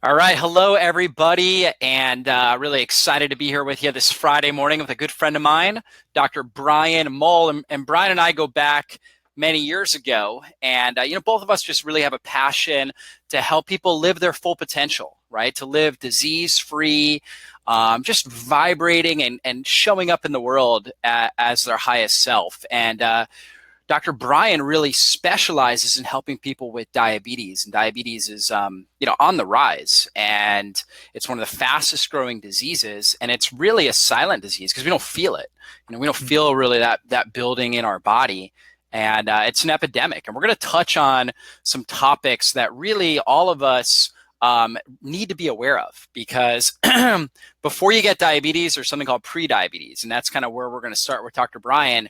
All right. Hello, everybody. And really excited to be here with you this Friday morning with a good friend of mine, Dr. Brian Mowll. And Brian and I go back many years ago. And, both of us just really have a passion to help people live their full potential, right? To live disease-free, just vibrating and showing up in the world as their highest self. And Dr. Brian really specializes in helping people with diabetes, and diabetes is, on the rise, and it's one of the fastest growing diseases, and it's really a silent disease because we don't feel it. We don't feel really that building in our body, and it's an epidemic. And we're going to touch on some topics that really all of us need to be aware of, because before you get diabetes, there's something called pre-diabetes, and that's kind of where we're going to start with Dr. Brian.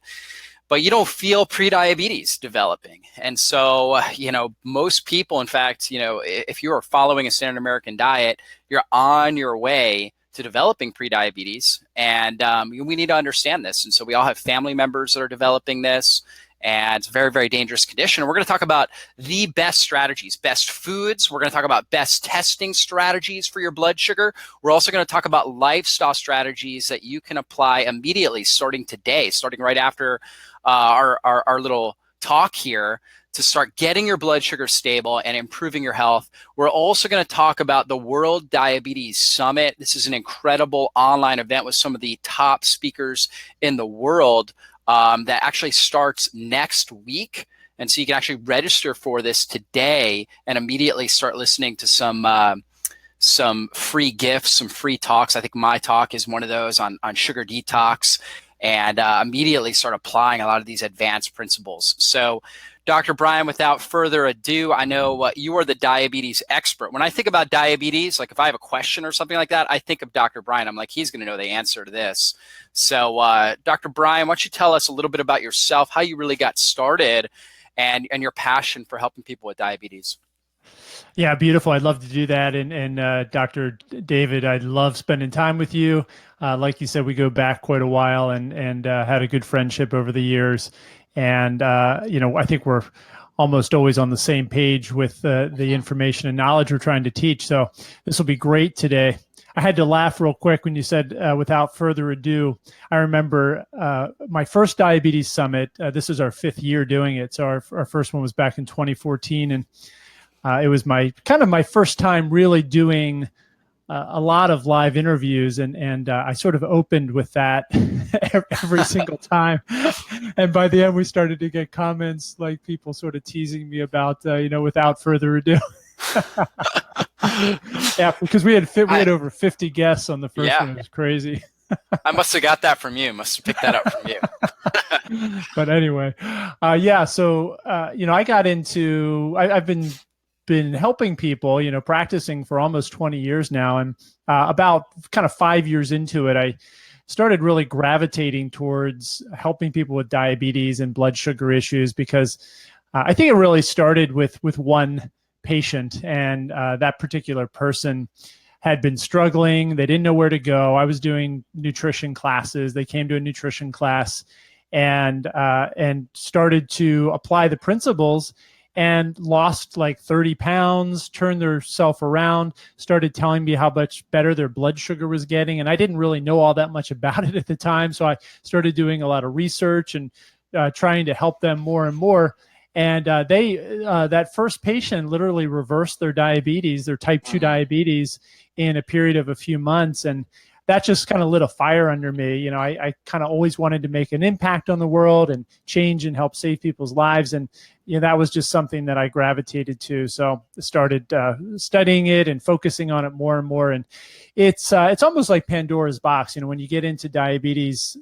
But you don't feel pre-diabetes developing. And so, most people, in fact, if you are following a standard American diet, you're on your way to developing pre-diabetes. And we need to understand this. And so we all have family members that are developing this. And it's a very, very dangerous condition. We're going to talk about the best strategies, best foods. We're going to talk about best testing strategies for your blood sugar. We're also going to talk about lifestyle strategies that you can apply immediately, starting today, starting right after our little talk here, to start getting your blood sugar stable and improving your health. We're also going to talk about the World Diabetes Summit. This is an incredible online event with some of the top speakers in the world that actually starts next week. And so you can actually register for this today and immediately start listening to some free gifts, some free talks. I think my talk is one of those on sugar detox, and immediately start applying a lot of these advanced principles. So, Dr. Brian, without further ado, I know you are the diabetes expert. When I think about diabetes, like if I have a question or something like that, I think of Dr. Brian. I'm like, he's going to know the answer to this. So, Dr. Brian, why don't you tell us a little bit about yourself, how you really got started, and your passion for helping people with diabetes? Yeah, beautiful. I'd love to do that. And Dr. David, I love spending time with you. Like you said, we go back quite a while and had a good friendship over the years. And, I think we're almost always on the same page with the information and knowledge we're trying to teach. So this will be great today. I had to laugh real quick when you said, without further ado. I remember my first diabetes summit. This is our 5th year doing it. So our first one was back in 2014. And it was my first time really doing a lot of live interviews, and I sort of opened with that every single time. And by the end, we started to get comments like people sort of teasing me about, without further ado. Yeah, because we had over 50 guests on the first one. It was crazy. I must have got that from you. Must have picked that up from you. But anyway, So I got into. I've been helping people, practicing for almost 20 years now. And about kind of 5 years into it, I started really gravitating towards helping people with diabetes and blood sugar issues, because I think it really started with one patient, and that particular person had been struggling. They didn't know where to go. I was doing nutrition classes. They came to a nutrition class and started to apply the principles, and lost like 30 pounds, turned their self around, started telling me how much better their blood sugar was getting. And I didn't really know all that much about it at the time. So I started doing a lot of research and trying to help them more and more. And that first patient literally reversed their diabetes, their type 2 diabetes, in a period of a few months. And that just kind of lit a fire under me. I kind of always wanted to make an impact on the world and change and help save people's lives. And that was just something that I gravitated to. So I started studying it and focusing on it more and more. And it's almost like Pandora's box. When you get into diabetes,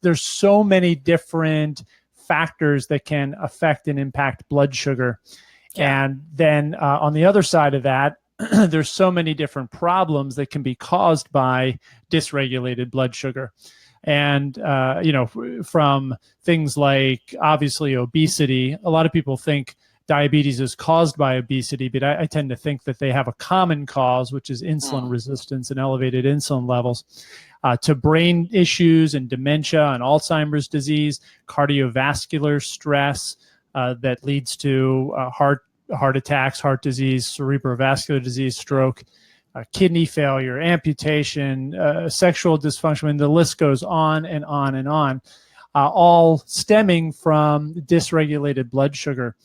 there's so many different factors that can affect and impact blood sugar. Yeah. And then on the other side of that, there's so many different problems that can be caused by dysregulated blood sugar. And, from things like obviously obesity, a lot of people think diabetes is caused by obesity, but I tend to think that they have a common cause, which is insulin resistance and elevated insulin levels, to brain issues and dementia and Alzheimer's disease, cardiovascular stress that leads to heart heart attacks, heart disease, cerebrovascular disease, stroke, kidney failure, amputation, sexual dysfunction, and the list goes on and on and on, all stemming from dysregulated blood sugar.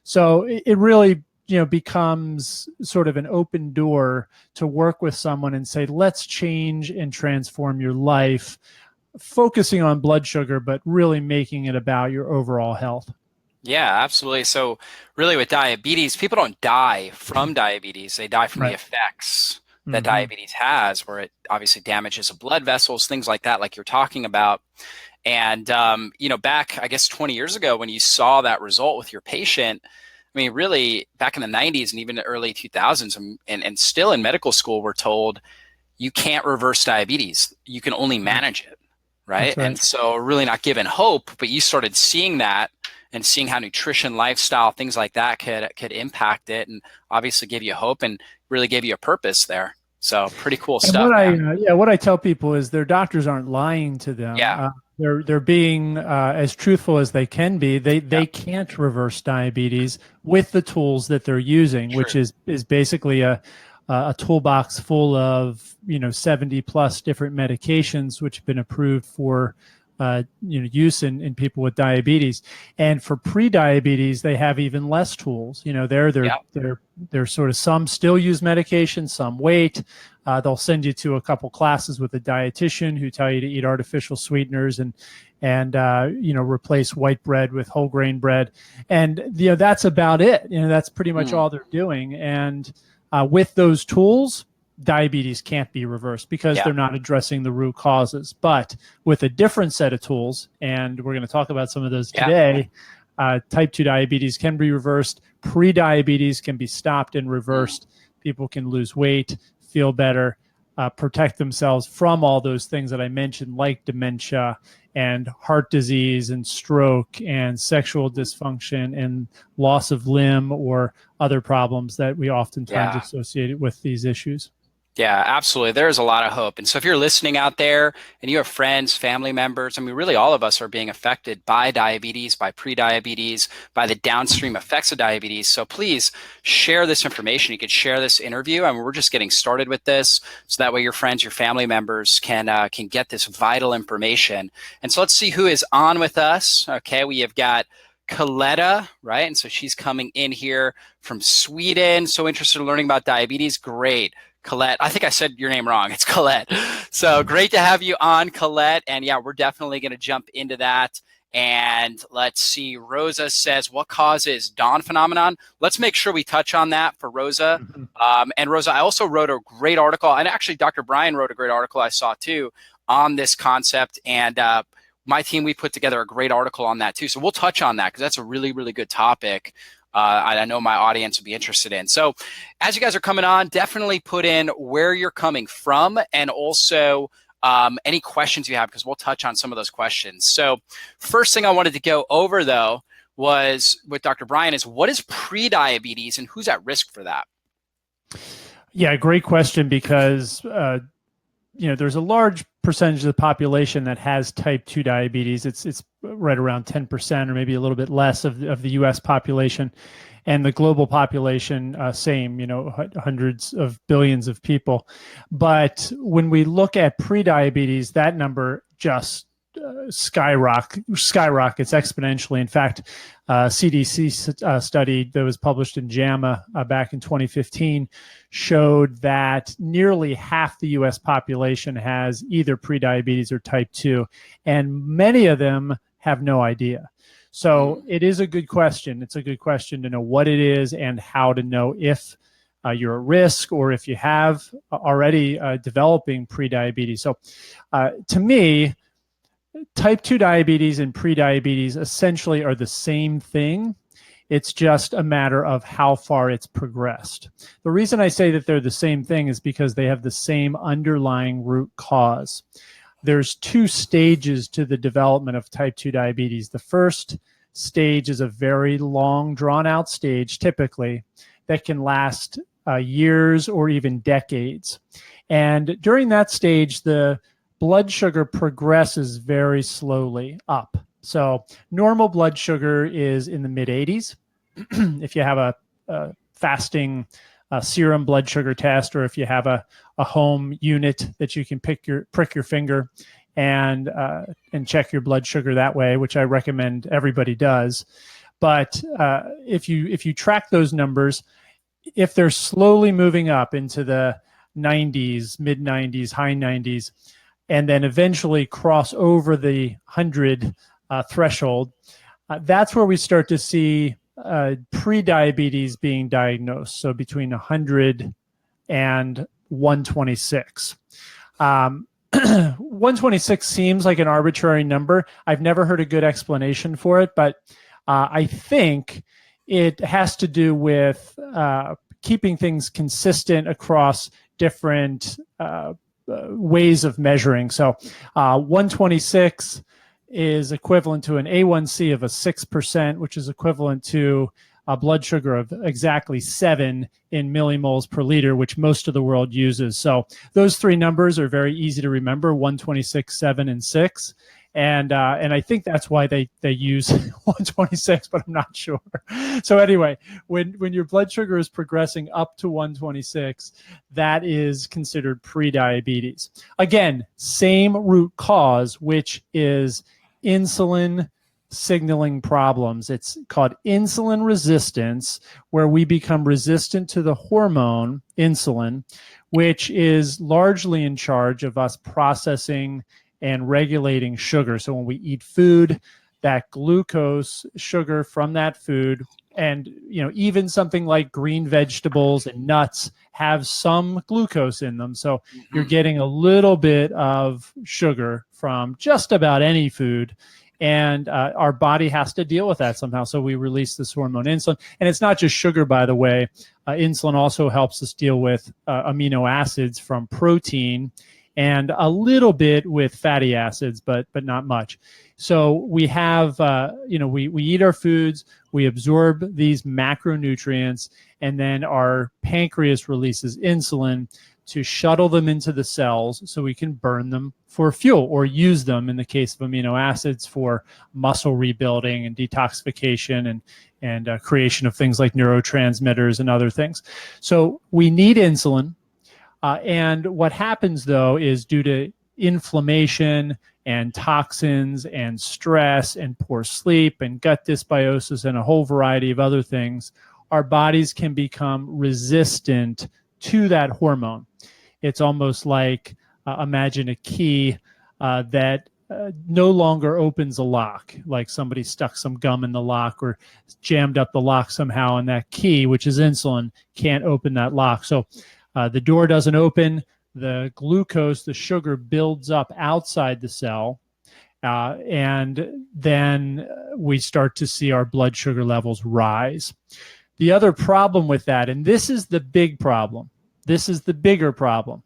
So it really becomes sort of an open door to work with someone and say, let's change and transform your life, focusing on blood sugar, but really making it about your overall health. Yeah, absolutely. So really with diabetes, people don't die from diabetes. They die from the Right. effects that Mm-hmm. diabetes has, where it obviously damages the blood vessels, things like that, like you're talking about. And, back, I guess, 20 years ago, when you saw that result with your patient, I mean, really back in the 90s and even the early 2000s, and still in medical school, we're told you can't reverse diabetes. You can only manage it, right? That's right. And so really not given hope, but you started seeing that and seeing how nutrition, lifestyle, things like that could impact it, and obviously give you hope and really give you a purpose there. So pretty cool And stuff, man. what I tell people is their doctors aren't lying to them. Yeah, They're being as truthful as they can be. yeah, They can't reverse diabetes with the tools that they're using, which true. is basically a toolbox full of 70 plus different medications which have been approved for use in people with diabetes. And for pre-diabetes, they have even less tools. Yeah, They're sort of, some still use medication, some wait. They'll send you to a couple classes with a dietitian who tell you to eat artificial sweeteners and replace white bread with whole grain bread, and that's about it. That's pretty much all they're doing. And with those tools, diabetes can't be reversed because yeah, they're not addressing the root causes. But with a different set of tools, and we're going to talk about some of those yeah. today, type 2 diabetes can be reversed. Pre-diabetes can be stopped and reversed. People can lose weight, feel better, protect themselves from all those things that I mentioned, like dementia and heart disease and stroke and sexual dysfunction and loss of limb or other problems that we oftentimes Yeah. associate with these issues. Yeah, absolutely. There's a lot of hope. And so if you're listening out there and you have friends, family members, I mean, really all of us are being affected by diabetes, by prediabetes, by the downstream effects of diabetes. So please share this information. You could share this interview. I mean, we're just getting started with this. So that way your friends, your family members can get this vital information. And so let's see who is on with us. Okay, we have got Coletta, right? And so she's coming in here from Sweden. So interested in learning about diabetes. Great. Colette, I think I said your name wrong. It's Colette. So great to have you on, Colette. And yeah, we're definitely going to jump into that. And let's see, Rosa says, what causes dawn phenomenon? Let's make sure we touch on that for Rosa. And Rosa, I also wrote a great article, and actually Dr. Brian wrote a great article I saw too on this concept. And my team, we put together a great article on that too. So we'll touch on that because that's a really, really good topic. I know my audience would be interested in. So as you guys are coming on, definitely put in where you're coming from and also any questions you have, because we'll touch on some of those questions. So first thing I wanted to go over, though, was with Dr. Brian is what is prediabetes and who's at risk for that? Yeah, great question, because there's a large percentage of the population that has type 2 diabetes. It's right around 10% or maybe a little bit less of the US population. And the global population, same, hundreds of billions of people. But when we look at prediabetes, that number just skyrockets exponentially. In fact, CDC study that was published in JAMA back in 2015 showed that nearly half the U.S. population has either prediabetes or type 2, and many of them have no idea. So it is a good question. It's a good question to know what it is and how to know if you're at risk or if you have already developing prediabetes. So to me, type 2 diabetes and prediabetes essentially are the same thing. It's just a matter of how far it's progressed. The reason I say that they're the same thing is because they have the same underlying root cause. There's two stages to the development of type 2 diabetes. The first stage is a very long, drawn-out stage, typically, that can last years or even decades. And during that stage, the blood sugar progresses very slowly up. So normal blood sugar is in the mid-80s. If you have fasting serum blood sugar test, or if you have a home unit that you can prick your finger and check your blood sugar that way, which I recommend everybody does. But if you track those numbers, if they're slowly moving up into the 90s, mid 90s, high 90s, and then eventually cross over the 100 threshold, that's where we start to see pre-diabetes being diagnosed. So between 100 and 126. 126 seems like an arbitrary number. I've never heard a good explanation for it, but I think it has to do with keeping things consistent across different ways of measuring. So 126 is equivalent to an A1C of 6%, which is equivalent to a blood sugar of exactly 7 in millimoles per liter, which most of the world uses. So those three numbers are very easy to remember: 126, 7, and 6. And I think that's why they use 126, but I'm not sure. So anyway, when your blood sugar is progressing up to 126, that is considered pre-diabetes. Again, same root cause, which is insulin signaling problems. It's called insulin resistance, where we become resistant to the hormone insulin, which is largely in charge of us processing and regulating sugar. So when we eat food, that glucose sugar from that food, and even something like green vegetables and nuts have some glucose in them. So you're getting a little bit of sugar from just about any food. And our body has to deal with that somehow. So we release this hormone insulin. And it's not just sugar, by the way. Insulin also helps us deal with amino acids from protein, and a little bit with fatty acids, but not much. So we have, we eat our foods, we absorb these macronutrients, and then our pancreas releases insulin to shuttle them into the cells so we can burn them for fuel, or use them in the case of amino acids for muscle rebuilding and detoxification and creation of things like neurotransmitters and other things. So we need insulin. And what happens, though, is due to inflammation and toxins and stress and poor sleep and gut dysbiosis and a whole variety of other things, our bodies can become resistant to that hormone. It's almost like, imagine a key that no longer opens a lock, like somebody stuck some gum in the lock or jammed up the lock somehow, and that key, which is insulin, can't open that lock. So the door doesn't open, the glucose, the sugar, builds up outside the cell, and then we start to see our blood sugar levels rise. The other problem with that, and this is the big problem, this is the bigger problem,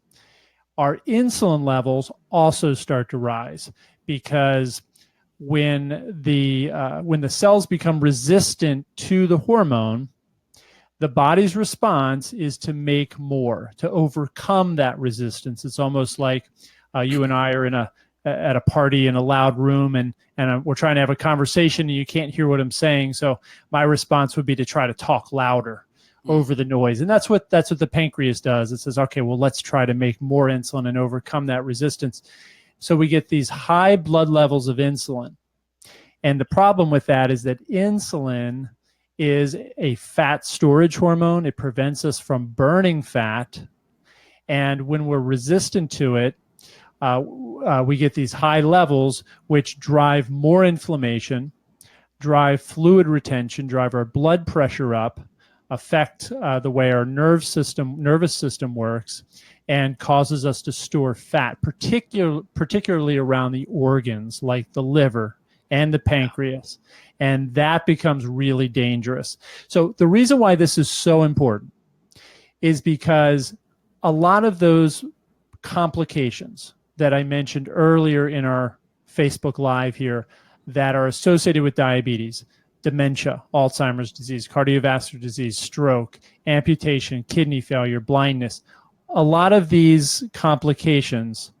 our insulin levels also start to rise, because when the cells become resistant to the hormone, the body's response is to make more, to overcome that resistance. It's almost like you and I are at a party in a loud room, and we're trying to have a conversation and you can't hear what I'm saying. So my response would be to try to talk louder over the noise. And that's what the pancreas does. It says, okay, well, let's try to make more insulin and overcome that resistance. So we get these high blood levels of insulin. And the problem with that is that insulin is a fat storage hormone. It prevents us from burning fat. And when we're resistant to it, we get these high levels, which drive more inflammation, drive fluid retention, drive our blood pressure up, affect the way our nervous system works, and causes us to store fat, particularly around the organs like the liver and the pancreas. And that becomes really dangerous. So the reason why this is so important is because a lot of those complications that I mentioned earlier in our Facebook Live here that are associated with diabetes, dementia, Alzheimer's disease, cardiovascular disease, stroke, amputation, kidney failure, blindness, a lot of these complications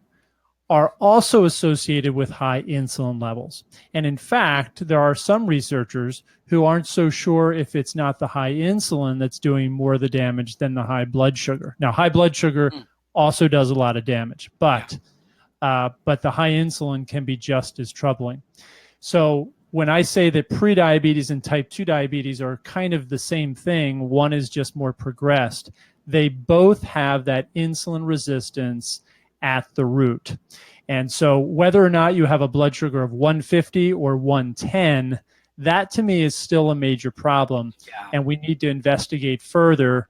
are also associated with high insulin levels. And in fact, there are some researchers who aren't so sure if it's not the high insulin that's doing more of the damage than the high blood sugar. Now, high blood sugar Mm, also does a lot of damage, yeah. but the high insulin can be just as troubling. So when I say that prediabetes and type 2 diabetes are kind of the same thing, one is just more progressed. They both have that insulin resistance at the root. And so whether or not you have a blood sugar of 150 or 110, that to me is still a major problem. Yeah. And we need to investigate further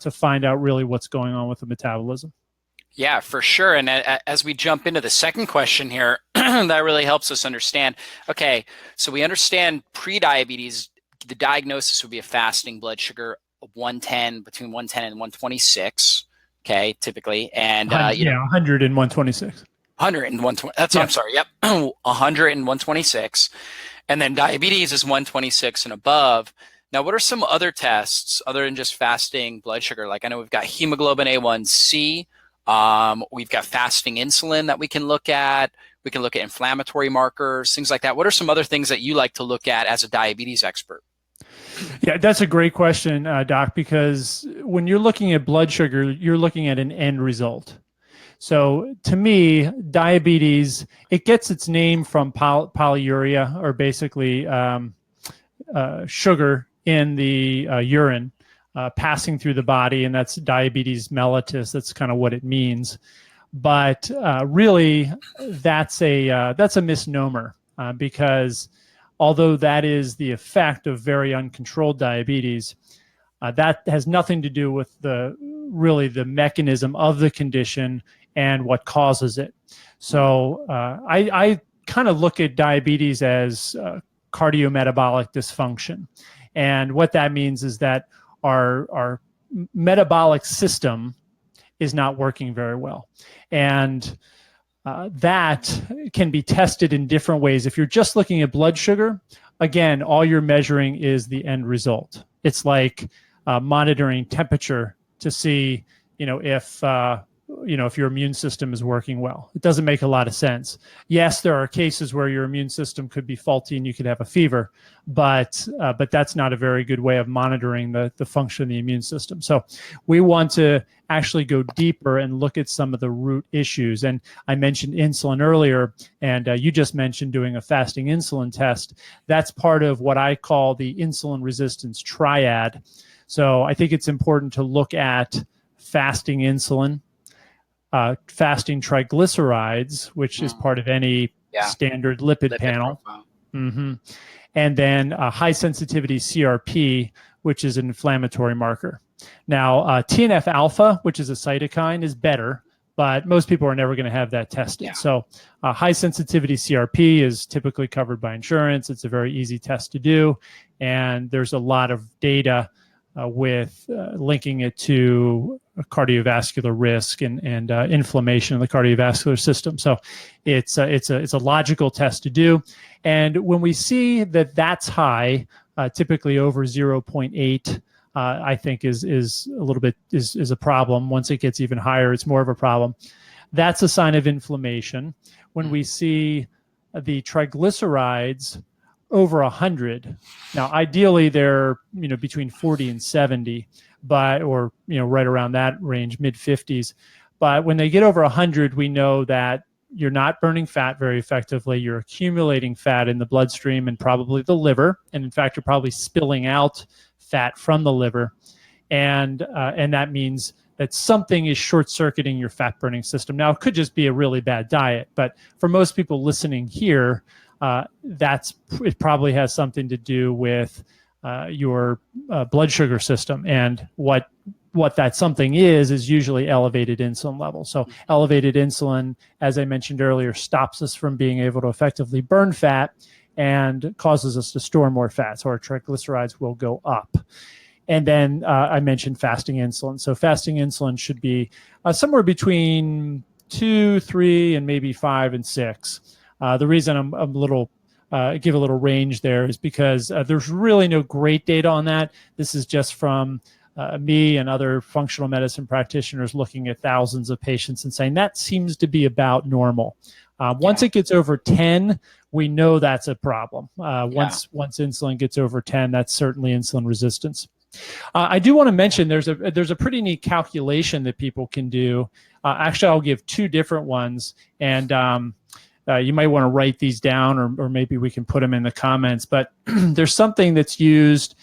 to find out really what's going on with the metabolism. Yeah, for sure. And as we jump into the second question here, that really helps us understand. Okay, so we understand prediabetes, the diagnosis would be a fasting blood sugar of 110, between 110 and 126, okay, typically. And, Yeah, 100 and 126. 100 and 120, that's, Yeah. I'm sorry, yep, 100 and 126. And then diabetes is 126 and above. Now, what are some other tests other than just fasting blood sugar? Like I know we've got hemoglobin A1C. We've got fasting insulin that we can look at. We can look at inflammatory markers, things like that. What are some other things that you like to look at as a diabetes expert? Yeah, that's a great question, Doc, because when you're looking at blood sugar, you're looking at an end result. So to me, diabetes, it gets its name from polyuria, or basically sugar in the urine passing through the body, and that's diabetes mellitus. That's kind of what it means. But really, that's a misnomer because although that is the effect of very uncontrolled diabetes, that has nothing to do with the mechanism of the condition and what causes it. So I kind of look at diabetes as cardiometabolic dysfunction. And what that means is that our metabolic system is not working very well. And that can be tested in different ways. If you're just looking at blood sugar, again, all you're measuring is the end result. It's like monitoring temperature to see, if your immune system is working well. It doesn't make a lot of sense. Yes, there are cases where your immune system could be faulty and you could have a fever, but that's not a very good way of monitoring the function of the immune system. So we want to actually go deeper and look at some of the root issues. And I mentioned insulin earlier, and you just mentioned doing a fasting insulin test. That's part of what I call the insulin resistance triad. So I think it's important to look at fasting insulin, fasting triglycerides, which is part of any standard lipid panel. Mm-hmm. And then high sensitivity CRP, which is an inflammatory marker. Now, TNF alpha, which is a cytokine, is better, but most people are never going to have that tested. Yeah. So high sensitivity CRP is typically covered by insurance. It's a very easy test to do. And there's a lot of data with linking it to cardiovascular risk and inflammation of the cardiovascular system. So it's a logical test to do. And when we see that that's high, typically over 0.8, I think is a little bit is a problem. Once it gets even higher, it's more of a problem. That's a sign of inflammation. When we see the triglycerides over 100, now ideally they're between 40 and 70, or right around that range, mid 50s. But when they get over 100, we know that you're not burning fat very effectively. You're accumulating fat in the bloodstream and probably the liver, and in fact, you're probably spilling out fat from the liver, and that means that something is short-circuiting your fat-burning system. Now, it could just be a really bad diet, but for most people listening here, it probably has something to do with your blood sugar system, and what that something is usually elevated insulin levels. So elevated insulin, as I mentioned earlier, stops us from being able to effectively burn fat and causes us to store more fat. So our triglycerides will go up. And then I mentioned fasting insulin. So fasting insulin should be somewhere between 2, 3, and maybe 5 and 6. The reason I'm a little give a little range there is because there's really no great data on that. This is just from me and other functional medicine practitioners looking at thousands of patients and saying that seems to be about normal. Once it gets over 10, we know that's a problem. Once insulin gets over 10, that's certainly insulin resistance. I do want to mention there's a pretty neat calculation that people can do. Actually, I'll give two different ones, and you might want to write these down, or maybe we can put them in the comments. But there's something that's used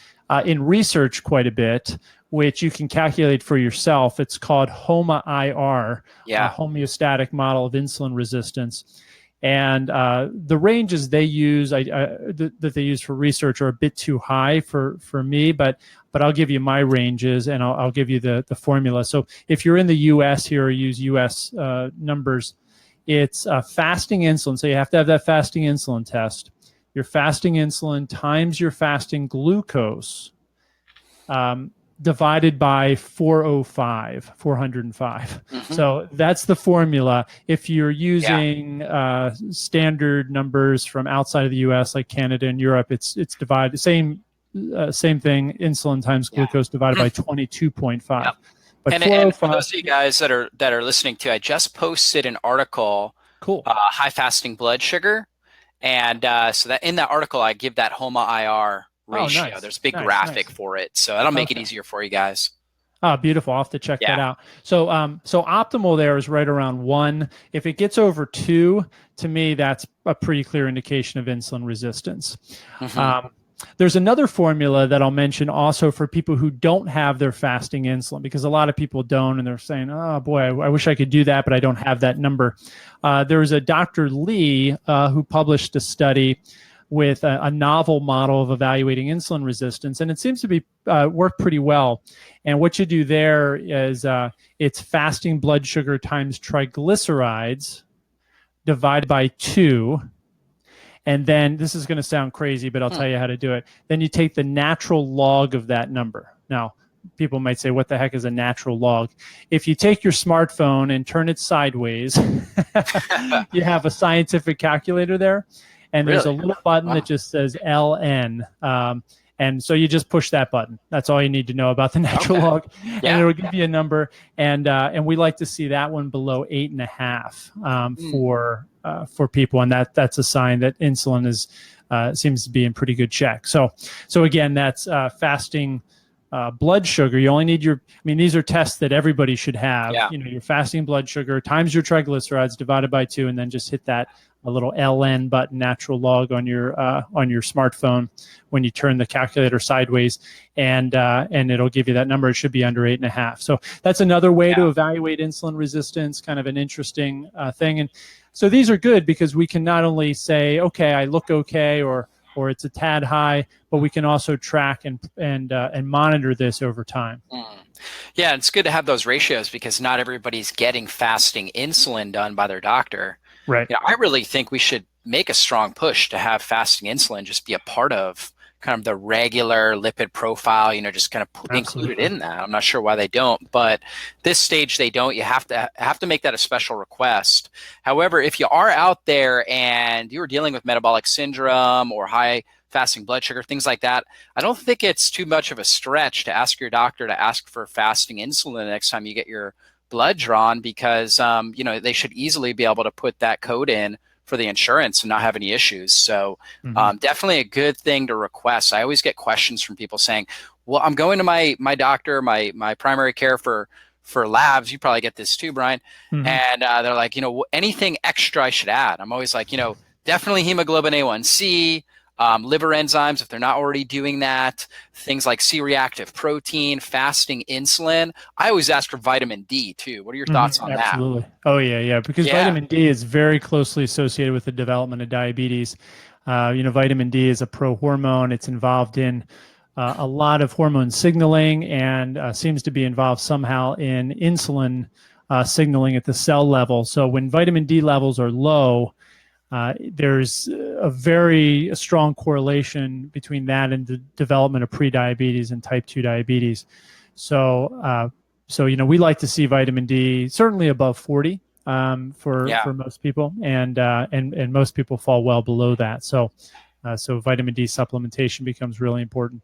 in research quite a bit, which you can calculate for yourself. It's called HOMA-IR, homeostatic model of insulin resistance. And the ranges they use that they use for research are a bit too high for me, but I'll give you my ranges, and I'll give you the formula. So if you're in the U.S. here, or use U.S. Numbers, it's fasting insulin. So you have to have that fasting insulin test. Your fasting insulin times your fasting glucose divided by 405. Mm-hmm. So that's the formula. If you're using standard numbers from outside of the U.S., like Canada and Europe, it's divided same thing. Insulin times glucose divided by 22.5. Yep. But and for those of you guys that are listening to, I just posted an article. Cool. High fasting blood sugar, and so that in that article I give that HOMA-IR ratio. Nice. There's a big graphic for it, so that'll make it easier for you guys. Oh, beautiful. I'll have to check that out. So optimal there is right around 1. If it gets over 2, to me, that's a pretty clear indication of insulin resistance. Mm-hmm. There's another formula that I'll mention also for people who don't have their fasting insulin, because a lot of people don't, and they're saying, oh boy, I wish I could do that, but I don't have that number. There's a Dr. Lee who published a study with a novel model of evaluating insulin resistance, and it seems to be work pretty well. And what you do there is it's fasting blood sugar times triglycerides divided by 2. And then, this is going to sound crazy, but I'll tell you how to do it. Then you take the natural log of that number. Now, people might say, what the heck is a natural log? If you take your smartphone and turn it sideways, you have a scientific calculator there. And there's a little button that just says LN. And so you just push that button. That's all you need to know about the natural log. And it'll give you a number. And we like to see that one below 8.5 for people. And that's a sign that insulin is seems to be in pretty good check. So again, that's fasting blood sugar. You only need these are tests that everybody should have. Your fasting blood sugar times your triglycerides divided by 2, and then just hit that a little LN button, natural log, on your smartphone when you turn the calculator sideways, and it'll give you that number. It should be under 8.5. So that's another way to evaluate insulin resistance. Kind of an interesting thing. And so these are good because we can not only say, okay, I look okay, or it's a tad high, but we can also track and monitor this over time. Yeah, it's good to have those ratios because not everybody's getting fasting insulin done by their doctor. Right. I really think we should make a strong push to have fasting insulin just be a part of kind of the regular lipid profile, just kind of include it in that. I'm not sure why they don't, but this stage they don't. You have to make that a special request. However, if you are out there and you're dealing with metabolic syndrome or high fasting blood sugar, things like that, I don't think it's too much of a stretch to ask your doctor to ask for fasting insulin the next time you get your blood drawn, because they should easily be able to put that code in for the insurance and not have any issues. So definitely a good thing to request. I always get questions from people saying, well, I'm going to my doctor, my primary care for labs. You probably get this too, Brian. And they're like, anything extra I should add? I'm always like, definitely hemoglobin A1C, liver enzymes, if they're not already doing that, things like C-reactive protein, fasting insulin. I always ask for vitamin D too. What are your thoughts on that? Absolutely. Oh, yeah. Because vitamin D is very closely associated with the development of diabetes. Vitamin D is a prohormone. It's involved in a lot of hormone signaling and seems to be involved somehow in insulin signaling at the cell level. So when vitamin D levels are low, there's a very strong correlation between that and the development of prediabetes and type 2 diabetes. So we like to see vitamin D certainly above 40 for most people, and most people fall well below that. So vitamin D supplementation becomes really important.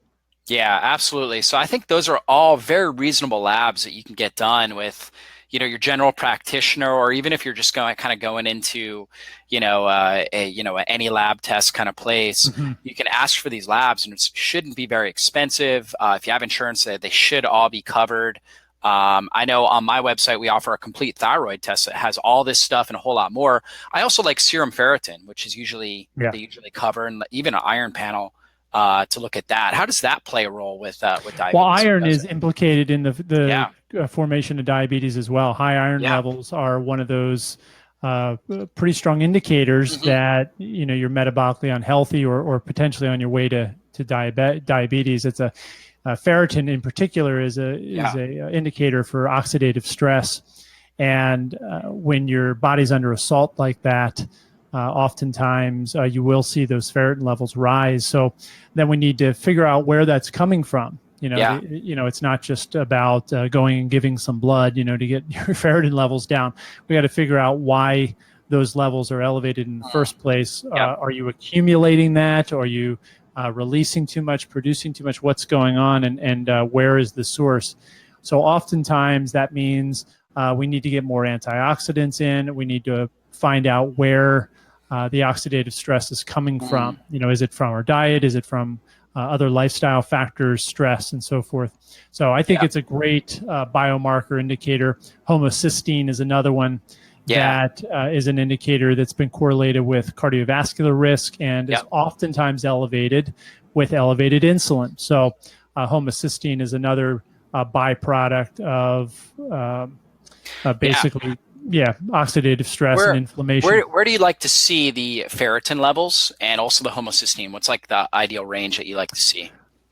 Yeah, absolutely. So I think those are all very reasonable labs that you can get done with, your general practitioner, or even if you're just going into, any lab test kind of place, Hmm. you can ask for these labs, and it shouldn't be very expensive. If you have insurance, they should all be covered. I know on my website we offer a complete thyroid test that has all this stuff and a whole lot more. I also like serum ferritin, which is usually Yeah. they usually cover, and even an iron panel to look at that. How does that play a role with Well, diabetes and iron breast is cancer? implicated in the formation of diabetes as well. High iron Yeah, levels are one of those pretty strong indicators yeah. that you're metabolically unhealthy or potentially on your way to diabetes. It's ferritin in particular is Yeah. a indicator for oxidative stress, and when your body's under assault like that, oftentimes you will see those ferritin levels rise. So then we need to figure out where that's coming from. Yeah. It's not just about going and giving some blood, to get your ferritin levels down. We got to figure out why those levels are elevated in the Mm. first place. Yep. Are you accumulating that? Are you releasing too much, producing too much? What's going on, and where is the source? So oftentimes that means we need to get more antioxidants in. We need to find out where the oxidative stress is coming Mm. from. Is it from our diet? Is it from other lifestyle factors, stress, and so forth? So I think Yep. it's a great biomarker indicator. Homocysteine is another one Yeah. that is an indicator that's been correlated with cardiovascular risk and is Yep. oftentimes elevated with elevated insulin. So homocysteine is another byproduct of Yeah. basically, yeah, oxidative stress and Where inflammation. where do you like to see the ferritin levels and also the homocysteine? What's like the ideal range that you like to see?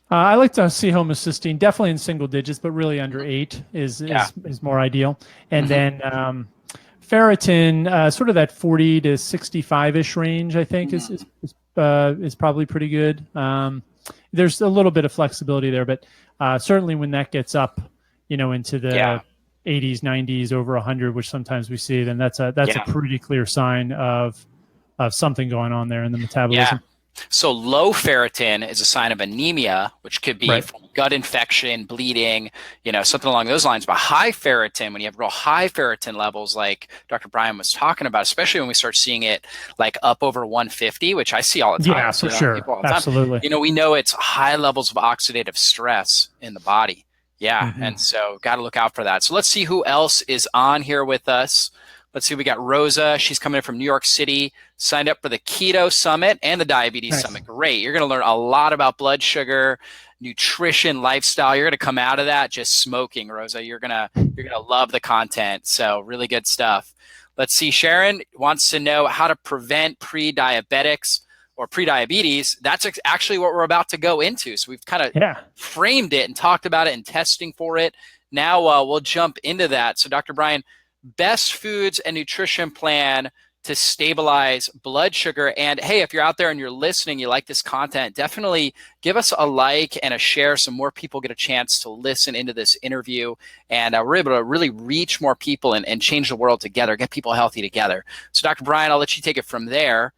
I like to see homocysteine definitely in single digits, but really under Mhm. 8 is Yeah. is more ideal. And Hmm. then ferritin, sort of that 40 to 65 ish range, I think is probably pretty good. There's a little bit of flexibility there, but certainly when that gets up, into Yeah. the 80s, 90s, over 100, which sometimes we see, then that's a Yeah. pretty clear sign of something going on there in the Yeah. metabolism. So low ferritin is a sign of anemia, which could be Right. from gut infection, bleeding, something along those lines. But high ferritin, when you have real high ferritin levels, like Dr. Brian was talking about, especially when we start seeing it like up over 150, which I see all the time. I Yeah, see for it on sure. people all the time. Absolutely. We know it's high levels of oxidative stress in the body. Yeah. And Hmm. so got to look out for that. So let's see who else is on here with us. Let's see, we got Rosa. She's coming in from New York City, signed up for the Keto Summit and the Diabetes Nice. Summit. Great. You're going to learn a lot about blood sugar, nutrition, lifestyle. You're going to come out of that just smoking, Rosa. You're going to love the content. So, really good stuff. Let's see. Sharon wants to know how to prevent pre-diabetics or pre-diabetes. That's actually what we're about to go into. So, we've kind of Yeah. framed it and talked about it and testing for it. Now we'll jump into that. So, Dr. Brian, best foods and nutrition plan to stabilize blood sugar. And hey, if you're out there and you're listening, you like this content, definitely give us a like and a share so more people get a chance to listen into this interview. And we're able to really reach more people and change the world together, get people healthy together. So, Dr. Brian, I'll let you take it from there.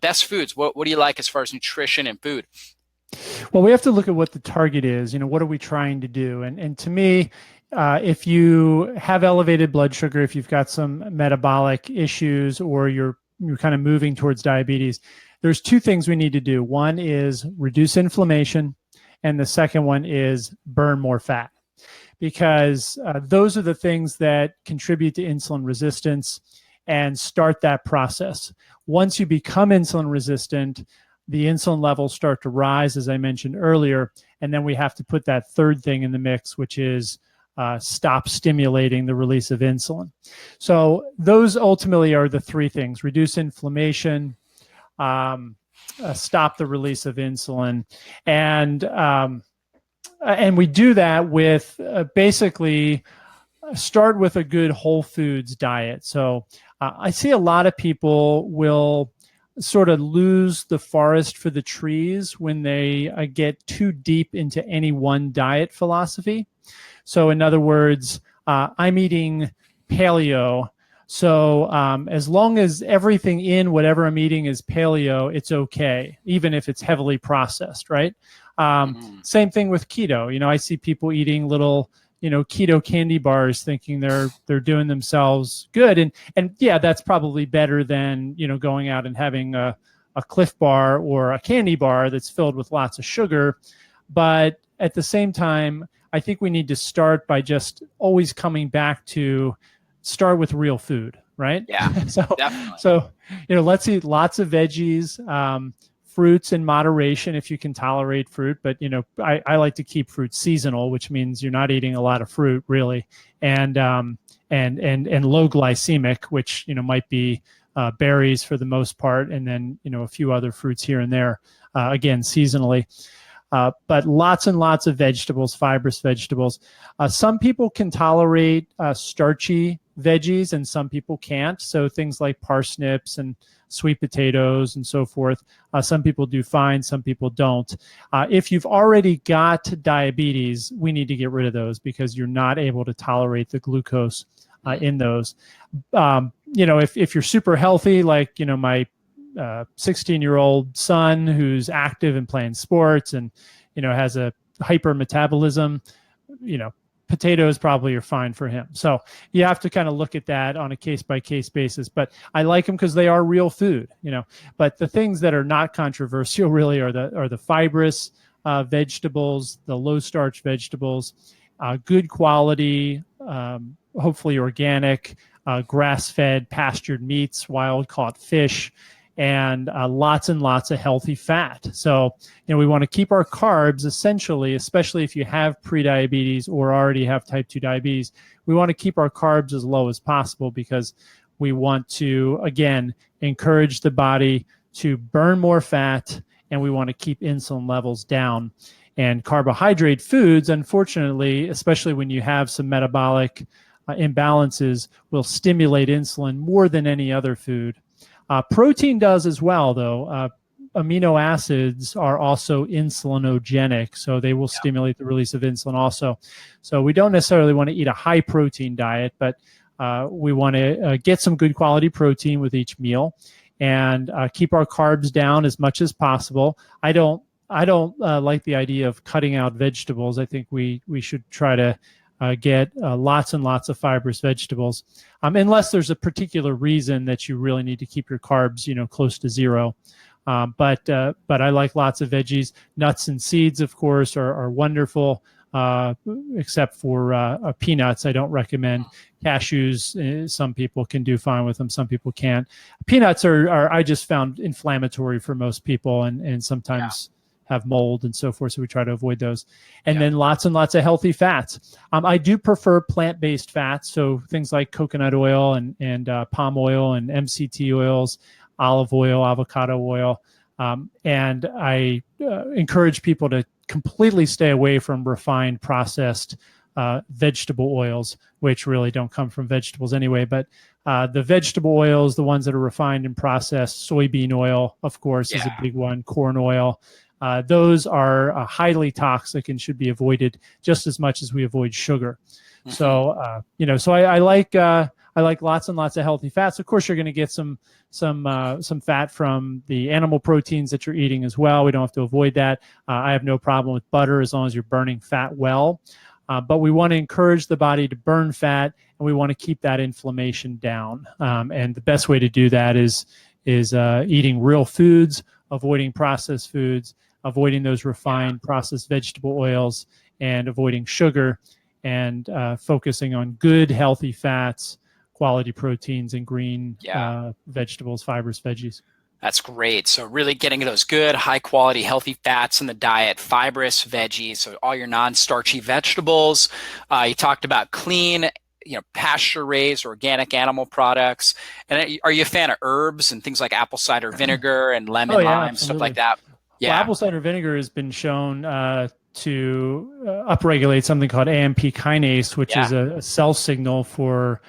Best foods. What do you like as far as nutrition and food? Well, we have to look at what the target is. What are we trying to do? And to me, if you have elevated blood sugar, if you've got some metabolic issues, or you're kind of moving towards diabetes, there's two things we need to do. One is reduce inflammation, and the second one is burn more fat, because those are the things that contribute to insulin resistance and start that process. Once you become insulin resistant, the insulin levels start to rise, as I mentioned earlier, and then we have to put that third thing in the mix, which is stop stimulating the release of insulin. So those ultimately are the three things: reduce inflammation, stop the release of insulin, and we do that with basically start with a good whole foods diet. So I see a lot of people will sort of lose the forest for the trees when they get too deep into any one diet philosophy. So in other words, I'm eating paleo. So as long as everything in whatever I'm eating is paleo, it's okay, even if it's heavily processed, right? Mm. Same thing with keto. I see people eating little, keto candy bars, thinking they're doing themselves good, and yeah, that's probably better than going out and having a Cliff Bar or a candy bar that's filled with lots of sugar. But at the same time, I think we need to start by just always coming back to start with real food, right? Yeah, so, definitely. so let's eat lots of veggies, fruits in moderation if you can tolerate fruit. But I like to keep fruit seasonal, which means you're not eating a lot of fruit really, and and low glycemic, which might be berries for the most part, and then a few other fruits here and there, again seasonally. But lots and lots of vegetables, fibrous vegetables. Some people can tolerate starchy veggies and some people can't. So things like parsnips and sweet potatoes and so forth. Some people do fine, some people don't. If you've already got diabetes, we need to get rid of those because you're not able to tolerate the glucose in those. If you're super healthy, like, my 16-year-old son who's active and playing sports and has a hyper metabolism, potatoes probably are fine for him. So you have to kind of look at that on a case-by-case basis. But I like them because they are real food. But the things that are not controversial really are the fibrous vegetables, the low-starch vegetables, good quality, hopefully organic, grass-fed, pastured meats, wild-caught fish, and lots and lots of healthy fat. So, we want to keep our carbs essentially, especially if you have prediabetes or already have type 2 diabetes, we want to keep our carbs as low as possible because we want to, again, encourage the body to burn more fat, and we want to keep insulin levels down. And carbohydrate foods, unfortunately, especially when you have some metabolic imbalances, will stimulate insulin more than any other food. Protein does as well, though. Amino acids are also insulinogenic, so they will stimulate the release of insulin also. So we don't necessarily want to eat a high protein diet, but we want to get some good quality protein with each meal and keep our carbs down as much as possible. I don't like the idea of cutting out vegetables. I think we should try to get lots and lots of fibrous vegetables, unless there's a particular reason that you really need to keep your carbs, close to zero. But I like lots of veggies. Nuts and seeds, of course, are wonderful, except for peanuts. I don't recommend cashews. Some people can do fine with them. Some people can't. Peanuts are I just found inflammatory for most people, and sometimes have mold and so forth, so we try to avoid those. And then lots and lots of healthy fats. I do prefer plant-based fats, so things like coconut oil and palm oil and MCT oils, olive oil, avocado oil. And I encourage people to completely stay away from refined, processed vegetable oils, which really don't come from vegetables anyway. But the vegetable oils, the ones that are refined and processed, soybean oil, of course, is a big one, corn oil. Those are highly toxic and should be avoided just as much as we avoid sugar. Mm-hmm. So, so I like lots and lots of healthy fats. Of course, you're going to get some fat from the animal proteins that you're eating as well. We don't have to avoid that. I have no problem with butter as long as you're burning fat well. But we want to encourage the body to burn fat, and we want to keep that inflammation down. And the best way to do that is eating real foods, avoiding processed foods, avoiding those refined processed vegetable oils, and avoiding sugar, and focusing on good healthy fats, quality proteins, and green vegetables, fibrous veggies. That's great. So really getting those good, high quality, healthy fats in the diet, fibrous veggies, so all your non-starchy vegetables. You talked about clean, pasture-raised organic animal products. And are you a fan of herbs and things like apple cider vinegar and lemon, lime, stuff like that? Yeah. Well, apple cider vinegar has been shown to upregulate something called AMP kinase, which is a cell signal for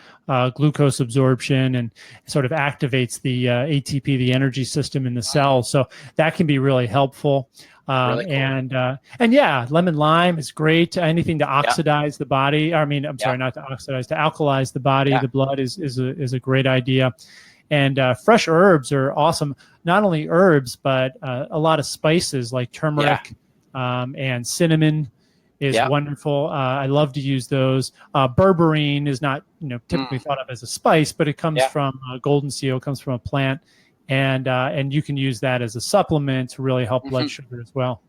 glucose absorption, and sort of activates the ATP, the energy system in the cell. So that can be really helpful. Really cool. And lemon lime is great. Anything to oxidize the body. I mean, I'm sorry, not to oxidize, to alkalize the body, the blood is a great idea. And fresh herbs are awesome. Not only herbs, but a lot of spices like turmeric, and cinnamon is Yeah. wonderful. I love to use those. Berberine is not, typically Mm. thought of as a spice, but it comes Yeah. from golden seal, comes from a plant, and you can use that as a supplement to really help blood Mhm. sugar as well.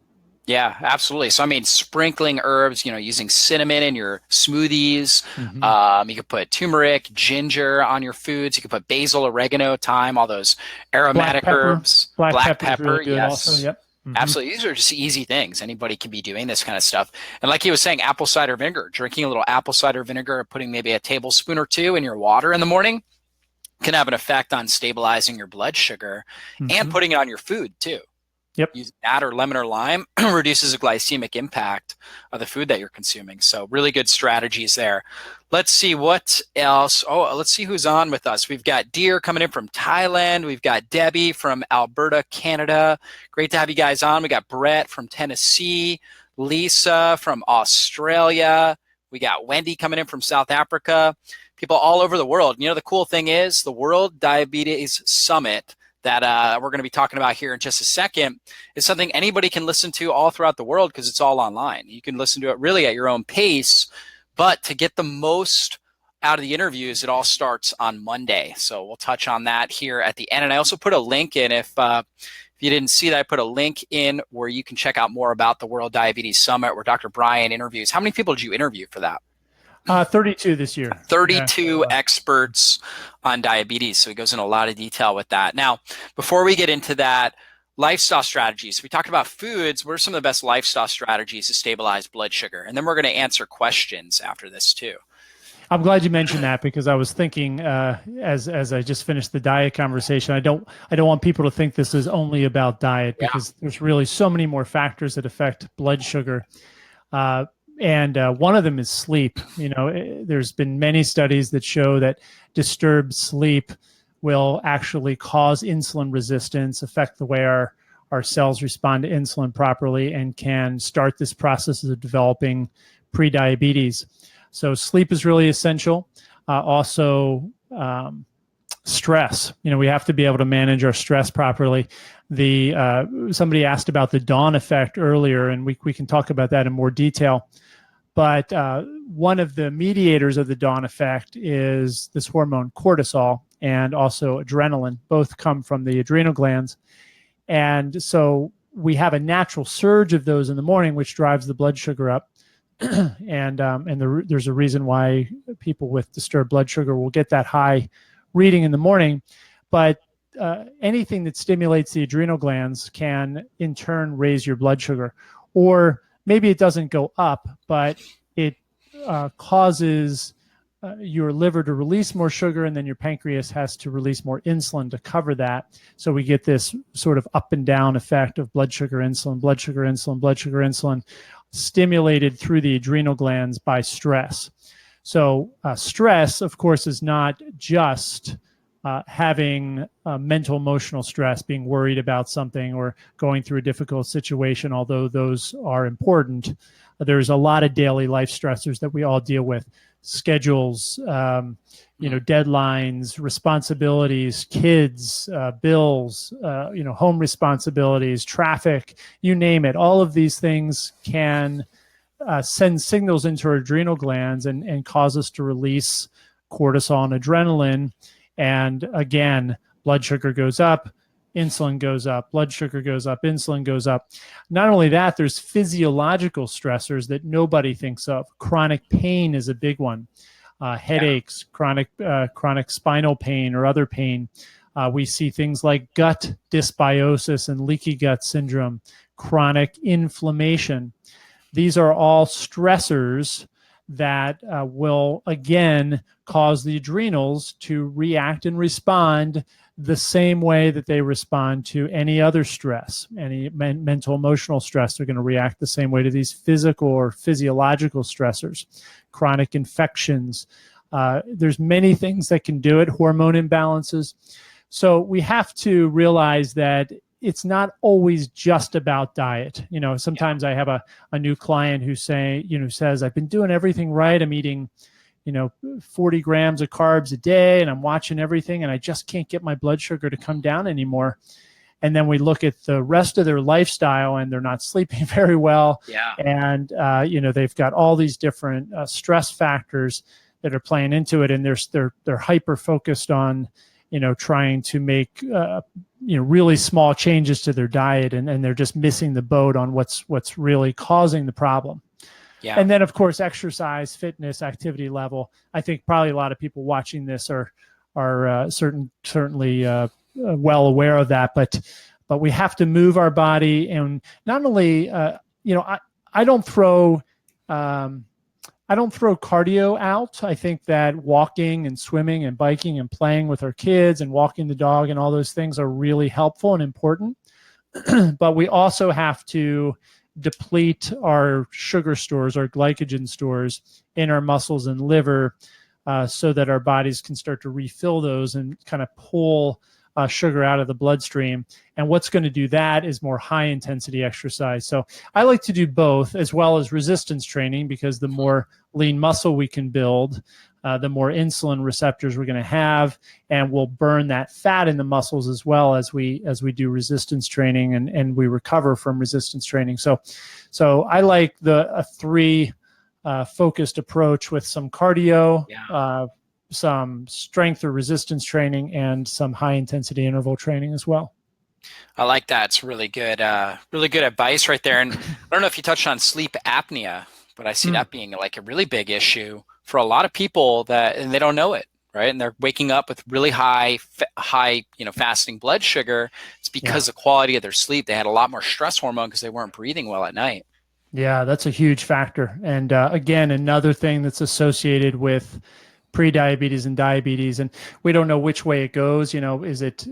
Yeah, absolutely. So, I mean, sprinkling herbs, using cinnamon in your smoothies. Hmm. You could put turmeric, ginger on your foods. You could put basil, oregano, thyme, all those aromatic herbs. Black Black pepper is really pepper, good also. yes. Yep. Hmm. Absolutely. These are just easy things. Anybody can be doing this kind of stuff. And like he was saying, apple cider vinegar, drinking a little apple cider vinegar, putting maybe a tablespoon or two in your water in the morning can have an effect on stabilizing your blood sugar and Hmm. putting it on your food too. Yep. Using that or lemon or lime reduces the glycemic impact of the food that you're consuming. So really good strategies there. Let's see what else. Oh, let's see who's on with us. We've got Deer coming in from Thailand. We've got Debbie from Alberta, Canada. Great to have you guys on. We got Brett from Tennessee, Lisa from Australia. We got Wendy coming in from South Africa. People all over the world. The cool thing is the World Diabetes Summit that we're going to be talking about here in just a second is something anybody can listen to all throughout the world because it's all online. You can listen to it really at your own pace, but to get the most out of the interviews, it all starts on Monday. So we'll touch on that here at the end. And I also put a link in if you didn't see that, I put a link in where you can check out more about the World Diabetes Summit where Dr. Brian interviews. How many people did you interview for that? 32 this year. 32 experts on diabetes. So he goes in a lot of detail with that. Now, before we get into that, lifestyle strategies. We talked about foods. What are some of the best lifestyle strategies to stabilize blood sugar? And then we're going to answer questions after this too. I'm glad you mentioned that because I was thinking as I just finished the diet conversation, I don't want people to think this is only about diet because there's really so many more factors that affect blood sugar. And one of them is sleep. There's been many studies that show that disturbed sleep will actually cause insulin resistance, affect the way our cells respond to insulin properly, and can start this process of developing prediabetes. So sleep is really essential. Also, stress. We have to be able to manage our stress properly. Somebody asked about the dawn effect earlier, and we can talk about that in more detail. But one of the mediators of the dawn effect is this hormone cortisol and also adrenaline. Both come from the adrenal glands. And so we have a natural surge of those in the morning, which drives the blood sugar up. and there's a reason why people with disturbed blood sugar will get that high reading in the morning. But anything that stimulates the adrenal glands can in turn raise your blood sugar. Or maybe it doesn't go up, but it causes your liver to release more sugar, and then your pancreas has to release more insulin to cover that. So we get this sort of up and down effect of blood sugar, insulin, blood sugar, insulin, blood sugar, insulin, stimulated through the adrenal glands by stress. So stress, of course, is not just having mental, emotional stress, being worried about something or going through a difficult situation, although those are important. There's a lot of daily life stressors that we all deal with. Schedules, deadlines, responsibilities, kids, bills, home responsibilities, traffic, you name it. All of these things can send signals into our adrenal glands and cause us to release cortisol and adrenaline. And again, blood sugar goes up, insulin goes up, blood sugar goes up, insulin goes up. Not only that, there's physiological stressors that nobody thinks of. Chronic pain is a big one. Headaches, chronic spinal pain or other pain. We see things like gut dysbiosis and leaky gut syndrome, chronic inflammation. These are all stressors that will, again, cause the adrenals to react and respond the same way that they respond to any other stress. Any mental, emotional stress, they're going to react the same way to these physical or physiological stressors. Chronic infections. There's many things that can do it, hormone imbalances. So we have to realize that it's not always just about diet. Sometimes I have a new client who says, I've been doing everything right. I'm eating, 40 grams of carbs a day and I'm watching everything and I just can't get my blood sugar to come down anymore. and then we look at the rest of their lifestyle, and they're not sleeping very well, Yeah. and they've got all these different stress factors that are playing into it, and they're hyper focused on trying to make really small changes to their diet, and they're just missing the boat on what's really causing the problem. Yeah. And then, of course, exercise, fitness, activity level. I think probably a lot of people watching this are certainly well aware of that. But we have to move our body, and not only I don't throw cardio out. I think that walking and swimming and biking and playing with our kids and walking the dog and all those things are really helpful and important. But we also have to deplete our sugar stores, our glycogen stores in our muscles and liver, so that our bodies can start to refill those and kind of pull sugar out of the bloodstream. And what's going to do that is more high intensity exercise. So I like to do both, as well as resistance training, because the more lean muscle we can build, the more insulin receptors we're going to have, and we'll burn that fat in the muscles as well as we do resistance training, and we recover from resistance training. So I like a three focused approach with some cardio, some strength or resistance training, and some high intensity interval training as well. I like that. It's really good advice right there. And I don't know if you touched on sleep apnea, but I see that being like a really big issue for a lot of people and they don't know it, right? And they're waking up with really high, fasting blood sugar. It's because the quality of their sleep. They had a lot more stress hormone because they weren't breathing well at night. Yeah, that's a huge factor. And again, another thing that's associated with pre-diabetes and diabetes, and we don't know which way it goes. Is it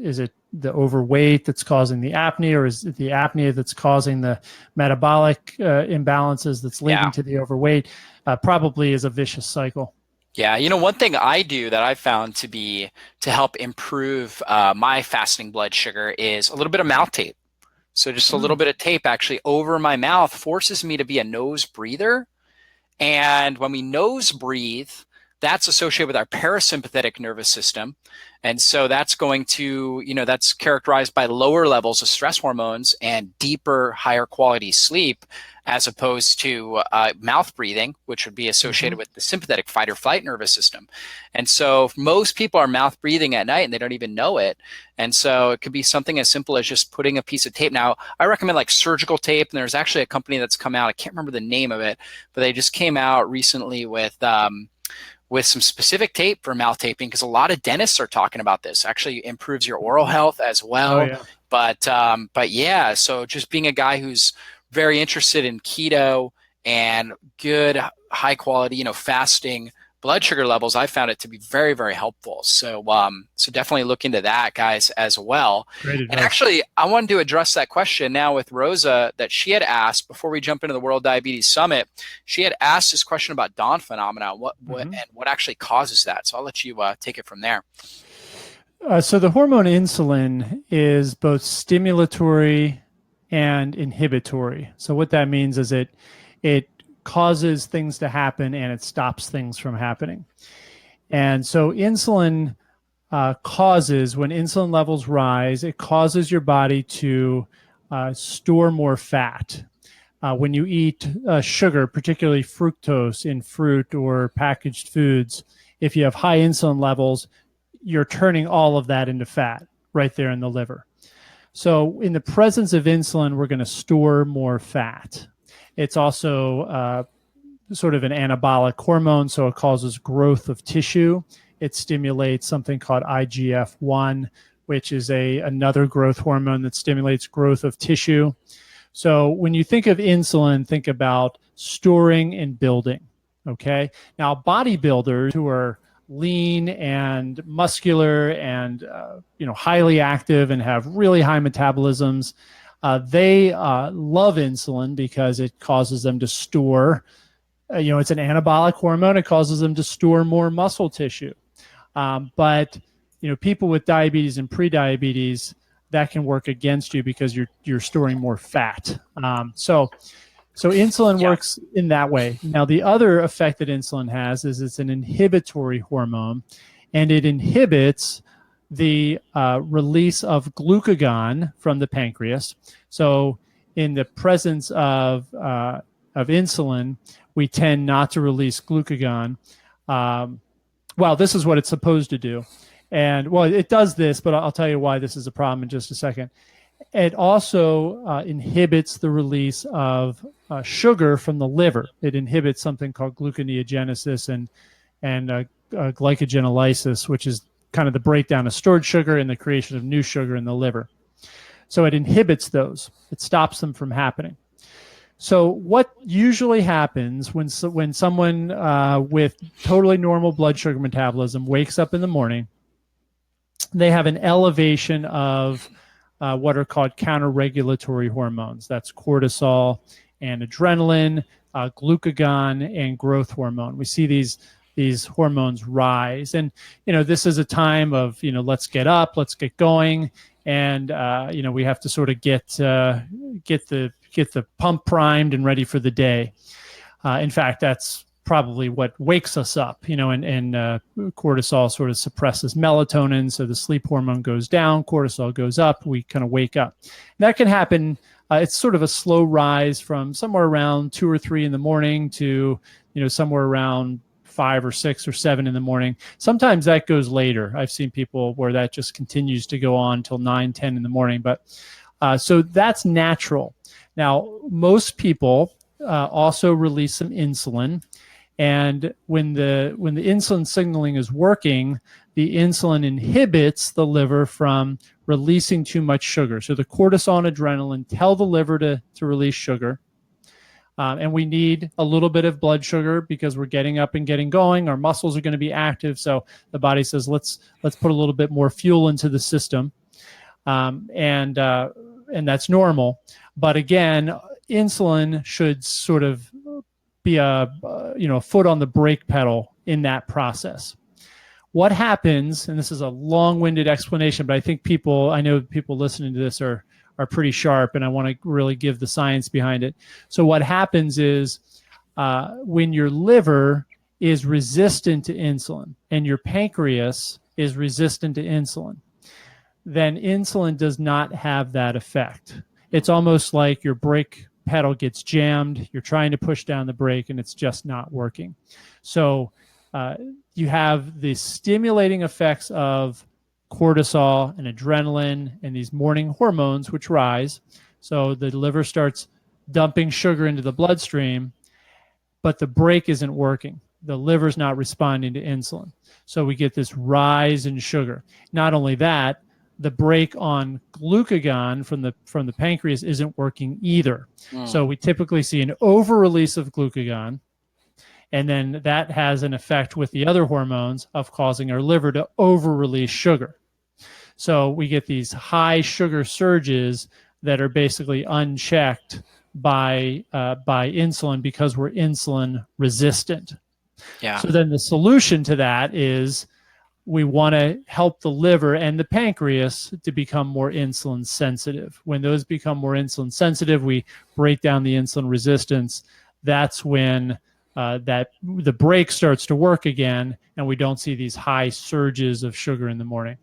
the overweight that's causing the apnea, or is it the apnea that's causing the metabolic imbalances that's leading to the overweight? Probably is a vicious cycle. Yeah, one thing I do that I found to help improve my fasting blood sugar is a little bit of mouth tape. So just a little bit of tape actually over my mouth forces me to be a nose breather. And when we nose breathe, that's associated with our parasympathetic nervous system. And so that's going to, that's characterized by lower levels of stress hormones and deeper, higher quality sleep, as opposed to mouth breathing, which would be associated with the sympathetic fight or flight nervous system. And so most people are mouth breathing at night and they don't even know it. And so it could be something as simple as just putting a piece of tape. Now, I recommend like surgical tape. And there's actually a company that's come out, I can't remember the name of it, but they just came out recently with some specific tape for mouth taping, because a lot of dentists are talking about this. Actually improves your oral health as well. Oh, yeah. But yeah, so just being a guy who's very interested in keto and good, high quality, fasting blood sugar levels, I found it to be very, very helpful. So definitely look into that, guys, as well. Great advice. And actually, I wanted to address that question now with Rosa that she had asked before we jump into the World Diabetes Summit. She had asked this question about Dawn phenomena, and what actually causes that. So I'll let you take it from there. So the hormone insulin is both stimulatory and inhibitory. So what that means is it causes things to happen and it stops things from happening. And so insulin causes, when insulin levels rise, it causes your body to store more fat. When you eat sugar, particularly fructose in fruit or packaged foods, if you have high insulin levels, you're turning all of that into fat right there in the liver. So in the presence of insulin, we're going to store more fat. It's also sort of an anabolic hormone, so it causes growth of tissue. It stimulates something called IGF-1, which is another growth hormone that stimulates growth of tissue. So when you think of insulin, think about storing and building, okay? Now, bodybuilders who are lean and muscular and highly active and have really high metabolisms, they love insulin because it causes them to store, it's an anabolic hormone. It causes them to store more muscle tissue. But people with diabetes and prediabetes, that can work against you because you're storing more fat. So insulin works in that way. Now, the other effect that insulin has is it's an inhibitory hormone, and it inhibits the release of glucagon from the pancreas. So in the presence of insulin, we tend not to release glucagon. Well, this is what it's supposed to do. And well, it does this, but I'll tell you why this is a problem in just a second. It also inhibits the release of sugar from the liver. It inhibits something called gluconeogenesis and glycogenolysis, which is kind of the breakdown of stored sugar and the creation of new sugar in the liver. So it inhibits those. It stops them from happening. So what usually happens when someone with totally normal blood sugar metabolism wakes up in the morning, they have an elevation of what are called counter-regulatory hormones. That's cortisol and adrenaline, glucagon, and growth hormone. We see these hormones rise. And, this is a time of, let's get up, let's get going. And, we have to sort of get the pump primed and ready for the day. In fact, that's probably what wakes us up, and cortisol sort of suppresses melatonin. So the sleep hormone goes down, cortisol goes up, we kind of wake up. And that can happen. It's sort of a slow rise from somewhere around 2 or 3 in the morning to, somewhere around 5 or 6 or 7 in the morning. Sometimes that goes later. I've seen people where that just continues to go on till 9, 10 in the morning. But so that's natural. Now, most people also release some insulin. And when the insulin signaling is working, the insulin inhibits the liver from releasing too much sugar. So the cortisol and adrenaline tell the liver to release sugar. And we need a little bit of blood sugar because we're getting up and getting going. Our muscles are going to be active. So the body says, let's put a little bit more fuel into the system. And that's normal. But again, insulin should sort of be a foot on the brake pedal in that process. What happens, and this is a long-winded explanation, but I know people listening to this are pretty sharp, and I want to really give the science behind it. So what happens is when your liver is resistant to insulin and your pancreas is resistant to insulin, then insulin does not have that effect. It's almost like your brake pedal gets jammed, you're trying to push down the brake, and it's just not working. So you have the stimulating effects of cortisol and adrenaline and these morning hormones which rise. So the liver starts dumping sugar into the bloodstream, but the brake isn't working. The liver's not responding to insulin. So we get this rise in sugar. Not only that, the brake on glucagon from the pancreas isn't working either. So we typically see an over-release of glucagon, and then that has an effect with the other hormones of causing our liver to over-release sugar. So we get these high sugar surges that are basically unchecked by insulin because we're insulin resistant. Yeah. So then the solution to that is we want to help the liver and the pancreas to become more insulin sensitive. When those become more insulin sensitive, we break down the insulin resistance. That's when the brake starts to work again, and we don't see these high surges of sugar in the morning.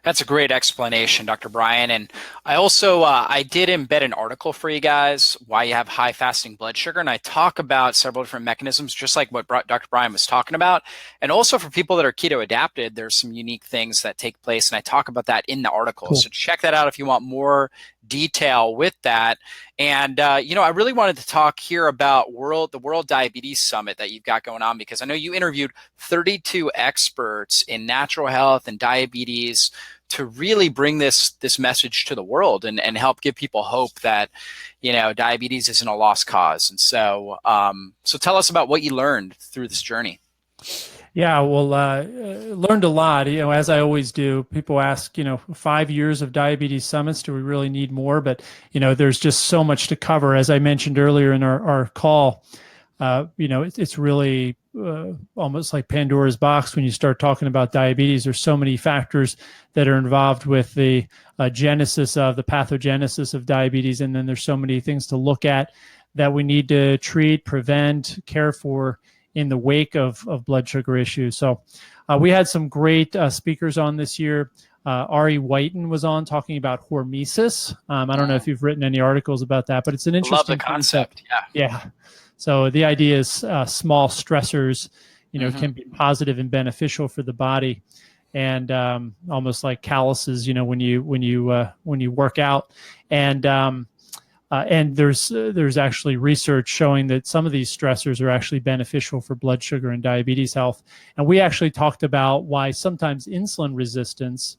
That's a great explanation, Dr. Brian. And I also, I did embed an article for you guys, why you have high fasting blood sugar. And I talk about several different mechanisms, just like what Dr. Brian was talking about. And also for people that are keto adapted, there's some unique things that take place. And I talk about that in the article. Cool. So check that out if you want more detail with that. And, I really wanted to talk here about the World Diabetes Summit that you've got going on, because I know you interviewed 32 experts in natural health and diabetes to really bring this message to the world and help give people hope that, diabetes isn't a lost cause. And so, so tell us about what you learned through this journey. Yeah, well, learned a lot. As I always do, people ask, 5 years of diabetes summits, do we really need more? But, there's just so much to cover. As I mentioned earlier in our call, it's really almost like Pandora's box when you start talking about diabetes. There's so many factors that are involved with the pathogenesis of diabetes. And then there's so many things to look at that we need to treat, prevent, care for in the wake of blood sugar issues. So we had some great speakers on this year. Ari Whiten was on talking about hormesis. I don't know if you've written any articles about that, but it's an I love the interesting concept. Yeah. So the idea is small stressors, can be positive and beneficial for the body, and almost like calluses, when you work out, and there's actually research showing that some of these stressors are actually beneficial for blood sugar and diabetes health. And we actually talked about why sometimes insulin resistance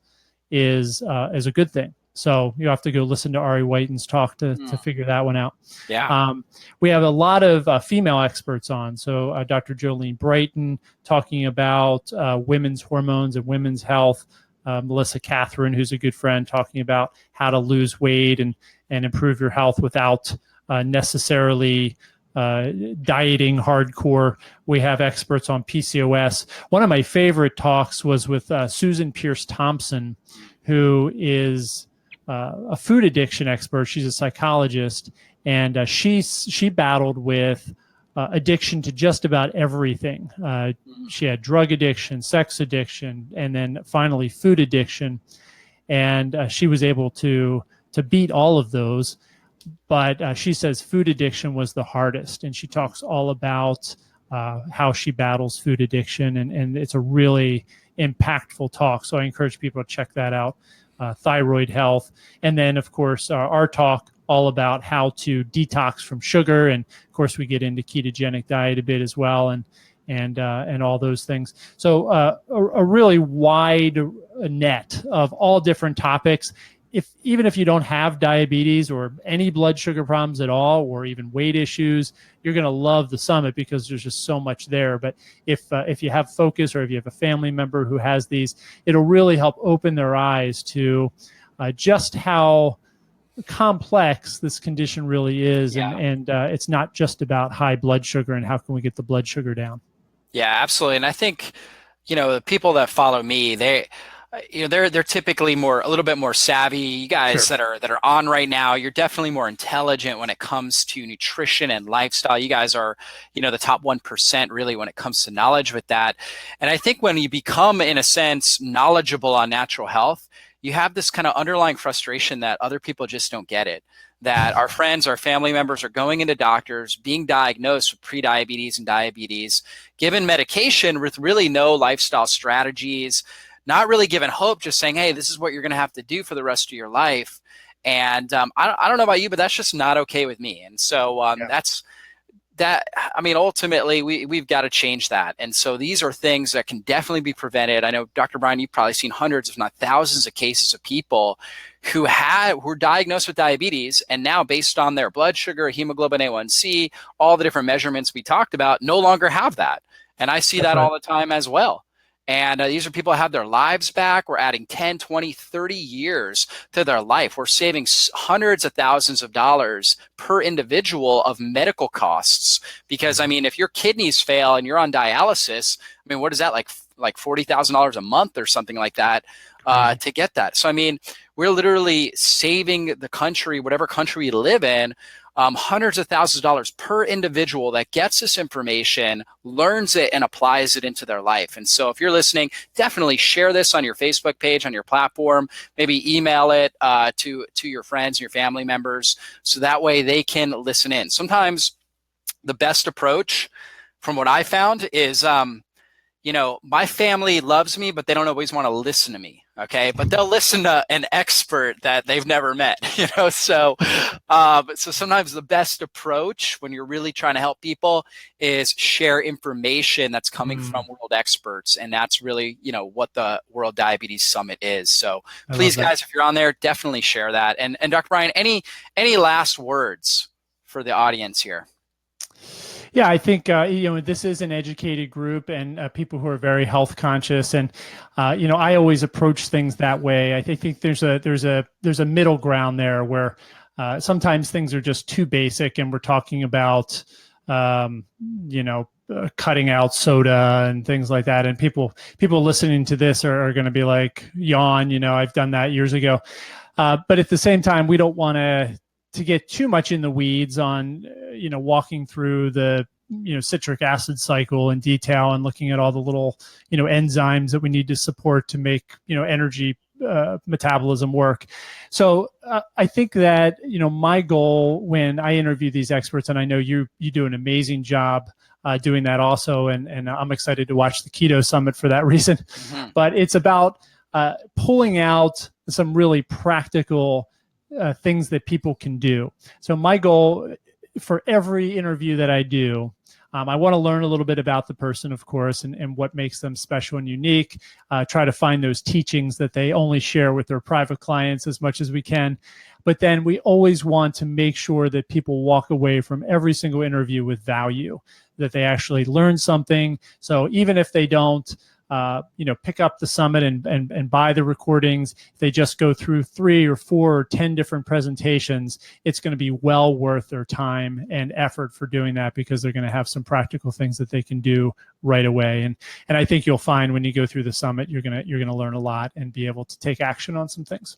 is a good thing. So you have to go listen to Ari Whiten's talk to figure that one out. Yeah. We have a lot of female experts on. So Dr. Jolene Brighton talking about women's hormones and women's health. Melissa Catherine, who's a good friend, talking about how to lose weight and improve your health without necessarily dieting hardcore. We have experts on PCOS. One of my favorite talks was with Susan Pierce Thompson, who is a food addiction expert. She's a psychologist, and she battled with addiction to just about everything. She had drug addiction, sex addiction, and then finally food addiction. And she was able to beat all of those. But she says food addiction was the hardest. And she talks all about how she battles food addiction. And it's a really impactful talk. So I encourage people to check that out. Thyroid health. And then, of course, our talk all about how to detox from sugar. And of course, we get into ketogenic diet a bit as well, and all those things. So a really wide net of all different topics. Even if you don't have diabetes or any blood sugar problems at all, or even weight issues, you're going to love the summit because there's just so much there. But if you have focus, or if you have a family member who has these, it'll really help open their eyes to just how complex this condition really is. Yeah. And it's not just about high blood sugar and how can we get the blood sugar down. Yeah, absolutely. And I think, the people that follow me, they're typically a little bit more savvy. You guys Sure. that are on right now, you're definitely more intelligent when it comes to nutrition and lifestyle. You guys are, the top 1% really when it comes to knowledge with that. And I think when you become, in a sense, knowledgeable on natural health, you have this kind of underlying frustration that other people just don't get it. That our friends, our family members are going into doctors, being diagnosed with prediabetes and diabetes, given medication with really no lifestyle strategies, not really given hope, just saying, hey, this is what you're going to have to do for the rest of your life. And I don't know about you, but that's just not okay with me. And so ultimately, we've got to change that. And so these are things that can definitely be prevented. I know, Dr. Brian, you've probably seen hundreds, if not thousands, of cases of people who were diagnosed with diabetes, and now, based on their blood sugar, hemoglobin A1C, all the different measurements we talked about, no longer have that. And I see that all the time as well. And these are people who have their lives back. We're adding 10, 20, 30 years to their life. We're saving hundreds of thousands of dollars per individual of medical costs. Because, if your kidneys fail and you're on dialysis, what is that, like $40,000 a month or something like that to get that? So, we're literally saving the country, whatever country we live in, hundreds of thousands of dollars per individual that gets this information, learns it, and applies it into their life. And so if you're listening, definitely share this on your Facebook page, on your platform, maybe email it to your friends, your family members, so that way they can listen in. Sometimes the best approach, from what I found, is my family loves me, but they don't always want to listen to me. Okay. But they'll listen to an expert that they've never met, so sometimes the best approach when you're really trying to help people is share information that's coming from world experts. And that's really, what the World Diabetes Summit is. So please, guys, if you're on there, definitely share that. And Dr. Brian, any last words for the audience here? Yeah, I think this is an educated group and people who are very health conscious, and I always approach things that way. I think there's a middle ground there where sometimes things are just too basic, and we're talking about cutting out soda and things like that, and people listening to this are going to be like, yawn. I've done that years ago, but at the same time, we don't want to get too much in the weeds on walking through the citric acid cycle in detail and looking at all the little enzymes that we need to support to make energy metabolism work. So I think that my goal when I interview these experts, and I know you do an amazing job doing that also, and I'm excited to watch the Keto Summit for that reason. Mm-hmm. But it's about pulling out some really practical things that people can do. So my goal for every interview that I do, I want to learn a little bit about the person, of course, and what makes them special and unique. Try to find those teachings that they only share with their private clients as much as we can. But then we always want to make sure that people walk away from every single interview with value, that they actually learn something. So even if they don't pick up the summit and buy the recordings, if they just go through 3 or 4 or 10 different presentations, it's going to be well worth their time and effort for doing that, because they're going to have some practical things that they can do right away. And I think you'll find when you go through the summit, you're going to learn a lot and be able to take action on some things.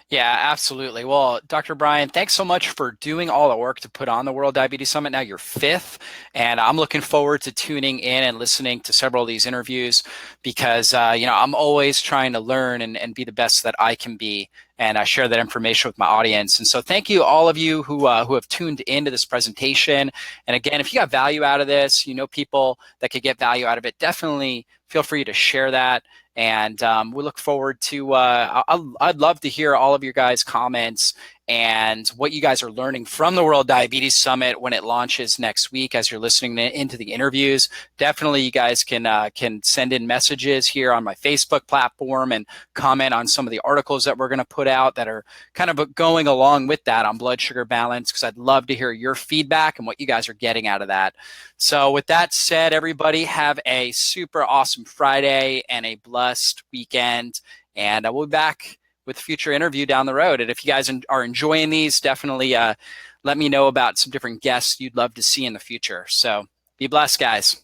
Yeah, absolutely. Well, Dr. Brian, thanks so much for doing all the work to put on the World Diabetes Summit. Now you're 5th, and I'm looking forward to tuning in and listening to several of these interviews, because I'm always trying to learn and be the best that I can be, and I share that information with my audience. And so thank you, all of you who have tuned into this presentation. And again, if you got value out of this, people that could get value out of it, definitely feel free to share that. And we look forward to, I'd love to hear all of your guys' comments and what you guys are learning from the World Diabetes Summit when it launches next week. As you're listening into the interviews, definitely you guys can send in messages here on my Facebook platform and comment on some of the articles that we're going to put out that are kind of going along with that on blood sugar balance, because I'd love to hear your feedback and what you guys are getting out of that. So with that said, everybody have a super awesome Friday and a blessed weekend, and we'll be back with future interview down the road. And if you guys are enjoying these, definitely let me know about some different guests you'd love to see in the future. So be blessed, guys.